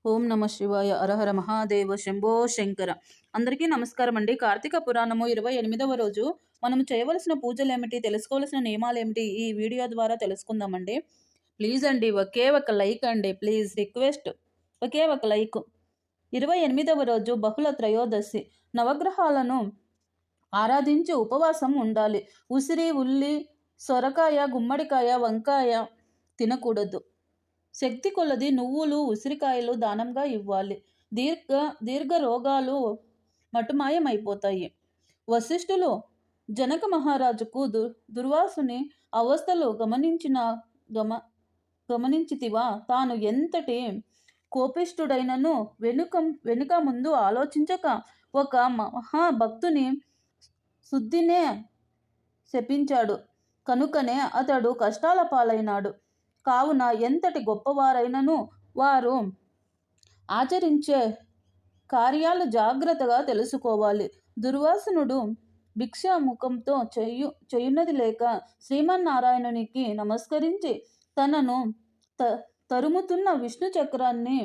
ఓం నమ శివాయ. అరహర మహాదేవ శంభో శంకర. అందరికీ నమస్కారం అండి. కార్తీక పురాణము 28వ రోజు మనం చేయవలసిన పూజలు ఏమిటి, తెలుసుకోవాల్సిన నియమాలు ఏమిటి, ఈ వీడియో ద్వారా తెలుసుకుందామండి. ప్లీజ్ అండి, ఒకే ఒక లైక్ అండి, ప్లీజ్ రిక్వెస్ట్, ఒకే ఒక లైక్. 28వ రోజు బహుళ త్రయోదశి. నవగ్రహాలను ఆరాధించి ఉపవాసం ఉండాలి. ఉసిరి, ఉల్లి, సొరకాయ, గుమ్మడికాయ, వంకాయ తినకూడదు. శక్తి కొలది నువ్వులు, ఉసిరికాయలు దానంగా ఇవ్వాలి. దీర్ఘ రోగాలు మటుమాయమైపోతాయి. వశిష్ఠులు జనక మహారాజుకు దుర్వాసుని అవస్థలు గమనించితివా? తాను ఎంతటి కోపిష్ఠుడైనను వెనుక ముందు ఆలోచించక ఒక మహాభక్తుని శుద్ధినే శపించాడు. కనుకనే అతడు కష్టాల పాలైనాడు. కావున ఎంతటి గొప్పవారైనను వారు ఆచరించే కార్యాలు జాగ్రత్తగా తెలుసుకోవాలి. దుర్వాసనుడు భిక్షాముఖంతో చేయున్నది లేక శ్రీమన్నారాయణునికి నమస్కరించి తనను తరుముతున్న విష్ణు చక్రాన్ని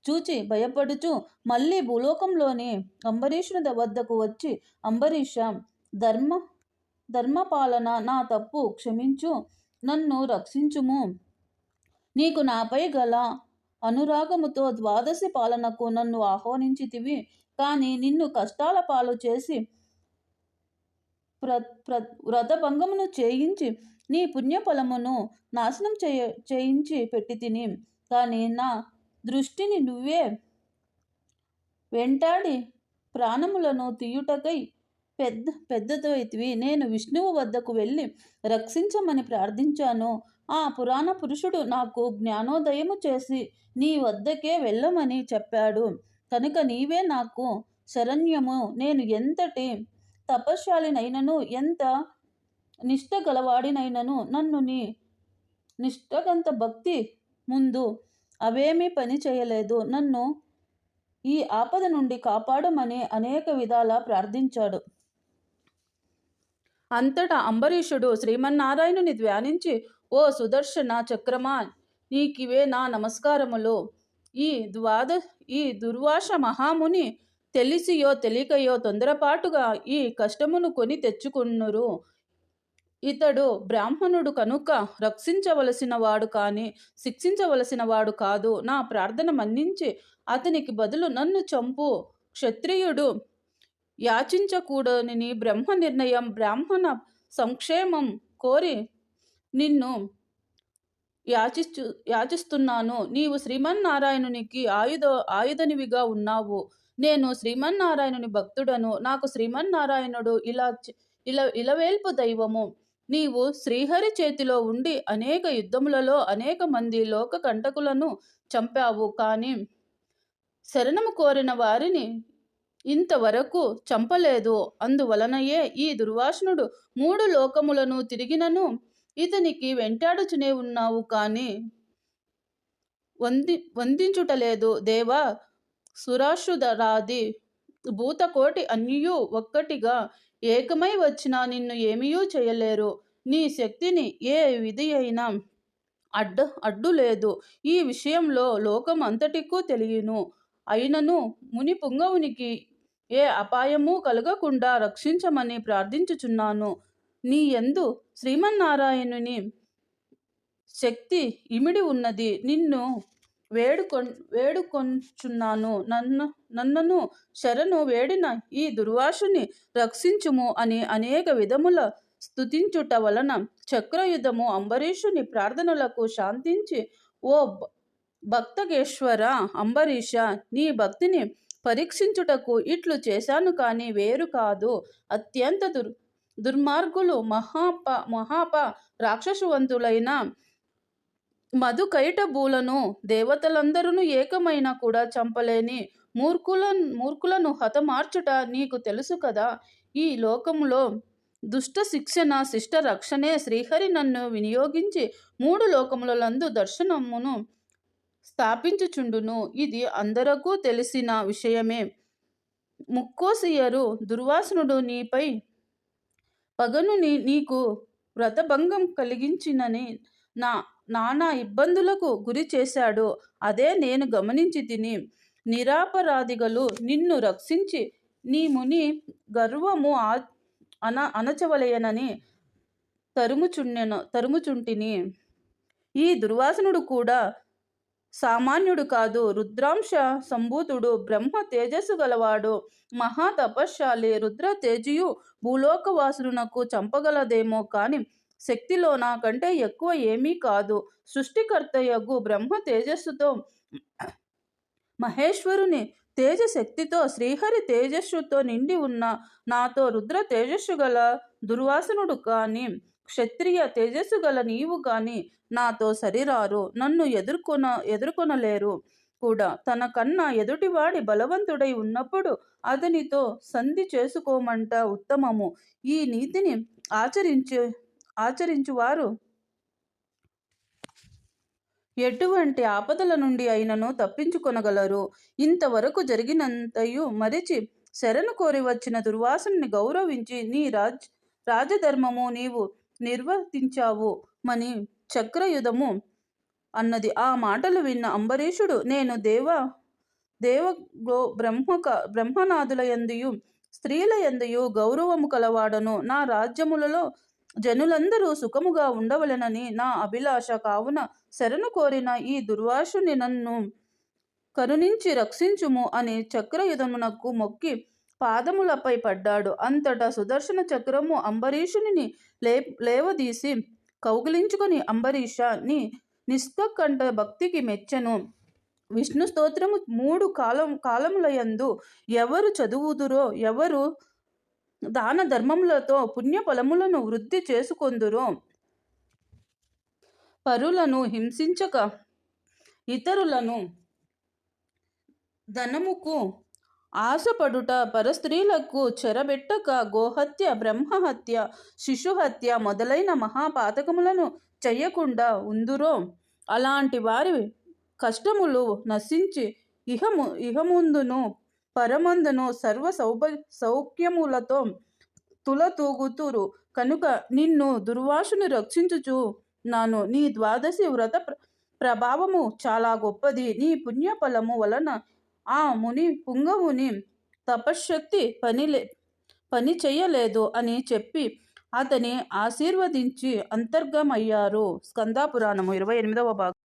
చూచి భయపడుచు మళ్ళీ భూలోకంలోని అంబరీషుని వద్దకు వచ్చి, అంబరీష, ధర్మపాలన నా తప్పు క్షమించు, నన్ను రక్షించుము. నీకు నాపై గల అనురాగముతో ద్వాదశి పాలనకు నన్ను ఆహ్వానించితివి. కానీ నిన్ను కష్టాల పాలు చేసి వ్రతభంగమును చేయించి నీ పుణ్యఫలమును నాశనం చేయించి పెట్టి తిని. కానీ నా దృష్టిని నువ్వే వెంటాడి ప్రాణములను తీయుటకై పెద్దదైతివి. నేను విష్ణువు వద్దకు వెళ్ళి రక్షించమని ప్రార్థించాను. ఆ పురాణ పురుషుడు నాకు జ్ఞానోదయము చేసి నీ వద్దకే వెళ్ళమని చెప్పాడు. కనుక నీవే నాకు శరణ్యము. నేను ఎంతటి తపశ్శాలినైనను, ఎంత నిష్ఠ గలవాడినైనను నన్ను నీ నిష్ఠగంత భక్తి ముందు అవేమీ పని చేయలేదు. నన్ను ఈ ఆపద నుండి కాపాడమని అనేక విధాలా ప్రార్థించాడు. అంతటా అంబరీషుడు శ్రీమన్నారాయణుని ధ్యానించి, ఓ సుదర్శన చక్రమా, నీకివే నా నమస్కారములు. ఈ దుర్వాస మహాముని తెలిసియో తెలియకయో తొందరపాటుగా ఈ కష్టమును కొని తెచ్చుకున్నురు. ఇతడు బ్రాహ్మణుడు కనుక రక్షించవలసిన వాడు కానీ శిక్షించవలసిన వాడు కాదు. నా ప్రార్థన మన్నించి అతనికి బదులు నన్ను చంపు. క్షత్రియుడు యాచించకూడని బ్రహ్మ నిర్ణయం. బ్రాహ్మణ సంక్షేమం కోరి నిన్ను యాచిస్తున్నాను. నీవు శ్రీమన్నారాయణునికి ఆయుధనివిగా ఉన్నావు. నేను శ్రీమన్నారాయణుని భక్తుడను. నాకు శ్రీమన్నారాయణుడు ఇలవేల్పు దైవము. నీవు శ్రీహరి చేతిలో ఉండి అనేక యుద్ధములలో అనేక మంది లోక కంటకులను చంపావు. కానీ శరణము కోరిన వారిని ఇంతవరకు చంపలేదు. అందువలనయే ఈ దుర్వాసనుడు 3 లోకములను తిరిగినను ఇతనికి వెంటాడుచునే ఉన్నావు, కానీ వందించుటలేదు. దేవా, సురాసురాది భూతకోటి అన్నియు ఒక్కటిగా ఏకమై వచ్చినా నిన్ను ఏమీయూ చేయలేరు. నీ శక్తిని ఏ విధి అయినా అడ్డు లేదు. ఈ విషయంలో లోకం అంతటికూ తెలియను. అయినను ముని పుంగవునికి ఏ అపాయము కలగకుండా రక్షించమని ప్రార్థించుచున్నాను. నీ యందు శ్రీమన్నారాయణుని శక్తి ఇమిడి ఉన్నది. నిన్ను వేడుకొంచున్నాను. నన్నను శరణు వేడిన ఈ దుర్వాసుని రక్షించుము అని అనేక విధముల స్తుతించుట వలన చక్రయుధము అంబరీషుని ప్రార్థనలకు శాంతించి, ఓ భక్తకేశ్వర అంబరీష, నీ భక్తిని పరీక్షించుటకు ఇట్లు చేశాను, కానీ వేరు కాదు. అత్యంత దుర్మార్గులు మహాప రాక్షసవంతులైన మధుకైటభులను దేవతలందరూ ఏకమైనా కూడా చంపలేని మూర్ఖులను హతమార్చుట నీకు తెలుసు కదా. ఈ లోకములో దుష్ట శిక్షణ శిష్ట రక్షణే శ్రీహరి నన్ను వినియోగించి 3 లోకములందు దర్శనమును స్థాపించుచుండును. ఇది అందరకు తెలిసిన విషయమే. ముక్కోసియరు దుర్వాసనుడు నీపై పగను నీకు వ్రతభంగం కలిగించినని నా నానా ఇబ్బందులకు గురి చేశాడో అదే నేను గమనించి తిని. నిరాపరాధిగలు నిన్ను రక్షించి నీ ముని గర్వము అణచవలయనని తరుముచుంటిని. ఈ దుర్వాసనుడు కూడా సామాన్యుడు కాదు. రుద్రాంశ సంభూతుడు, బ్రహ్మ తేజస్సు గలవాడు, మహా తపశ్శాలి. రుద్ర తేజియు భూలోకవాసులకు చంపగలదేమో కాని శక్తిలో నాకంటే ఎక్కువ ఏమీ కాదు. సృష్టికర్తయగు బ్రహ్మ తేజస్సుతో, మహేశ్వరుని తేజశక్తితో, శ్రీహరి తేజస్సుతో నిండి ఉన్న నాతో రుద్ర తేజస్సు గల దుర్వాసనుడు కాని, క్షత్రియ తేజస్సు గల నీవు కాని నాతో సరిరారు. నన్ను ఎదుర్కొనలేరు కూడా. తన కన్నా ఎదుటివాడి బలవంతుడై ఉన్నప్పుడు అతనితో సంధి చేసుకోమంట ఉత్తమము. ఈ నీతిని ఆచరించువారు ఎటువంటి ఆపదల నుండి అయినను తప్పించుకొనగలరు. ఇంతవరకు జరిగినంతయు మరిచి శరణు కోరి వచ్చిన దుర్వాసుని గౌరవించి నీ రాజధర్మము నీవు నిర్వర్తించావు మని చక్రయుధము అన్నది. ఆ మాటలు విన్న అంబరీషుడు, నేను బ్రహ్మనాథులయందుయు స్త్రీలయందుయు గౌరవము కలవాడను. నా రాజ్యములలో జనులందరూ సుఖముగా ఉండవలెనని నా అభిలాష. కావున శరణు కోరిన ఈ దుర్వాసుని నన్ను కరుణించి రక్షించుము అని చక్రయుధమునకు మొక్కి పాదములపై పడ్డాడు. అంతటా సుదర్శన చక్రము అంబరీషుని లేవదీసి కౌగిలించుకొని, అంబరీష నీ నిష్కంఠ భక్తికి మెచ్చెను. విష్ణు స్తోత్రము 3 కాలములయందు ఎవరు చదువుదురో, ఎవరు దాన ధర్మములతో పుణ్యఫలములను వృద్ధి చేసుకొందురో, పరులను హింసించక, ఇతరులను ధనముకు ఆశపడుట, పరస్త్రీలకు చెరబెట్టక, గోహత్య, బ్రహ్మహత్య, శిశుహత్య మొదలైన మహాపాతకములను చెయ్యకుండా ఉందురో, అలాంటి వారి కష్టములు నశించి ఇహముందును పరమందును సర్వ సౌఖ్యములతో తులతూగుతురు. కనుక నిన్ను దుర్వాసుని రక్షించుచు నాను. నీ ద్వాదశి వ్రత ప్రభావము చాలా గొప్పది. నీ పుణ్యఫలము వలన ఆ ముని పుంగవుని తపశ్శక్తి పని చెయ్యలేదు అని చెప్పి అతని ఆశీర్వదించి అంతర్గమయ్యారు. స్కంద పురాణము 28వ భాగం.